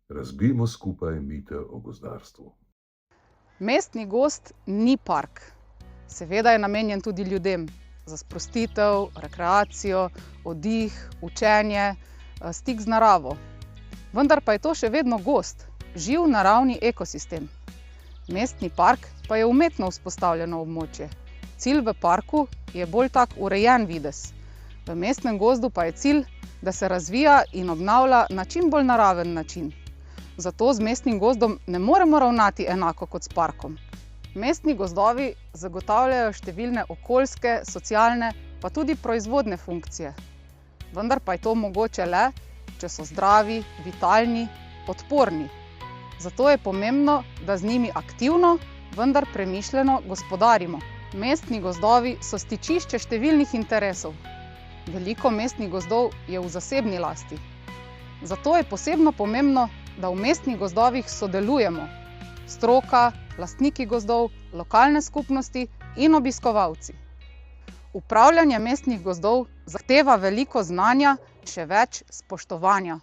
Razbijmo skupaj mite o gozdarstvu. Mestni gozd ni park. Seveda je namenjen tudi ljudem za sprostitev, rekreacijo, oddih, učenje, stik z naravo. Vendar pa je to še vedno gozd, živ naravni ekosistem. Mestni park pa je umetno vzpostavljeno območje. Cilj v parku je bolj tak urejen videz. V mestnem gozdu pa je cilj, da se razvija in obnavlja na čim bolj naraven način. Zato z mestnim gozdom ne moremo ravnati enako kot s parkom. Mestni gozdovi zagotavljajo številne okoljske, socialne pa tudi proizvodne funkcije. Vendar pa je to mogoče le, če so zdravi, vitalni, odporni. Zato je pomembno, da z njimi aktivno, vendar premišljeno gospodarimo. Mestni gozdovi so stičišče številnih interesov. Veliko mestnih gozdov je v zasebni lasti. Zato je posebno pomembno, da v mestnih gozdovih sodelujemo. Stroka, lastniki gozdov, lokalne skupnosti in obiskovalci. Upravljanje mestnih gozdov zahteva veliko znanja, še več spoštovanja.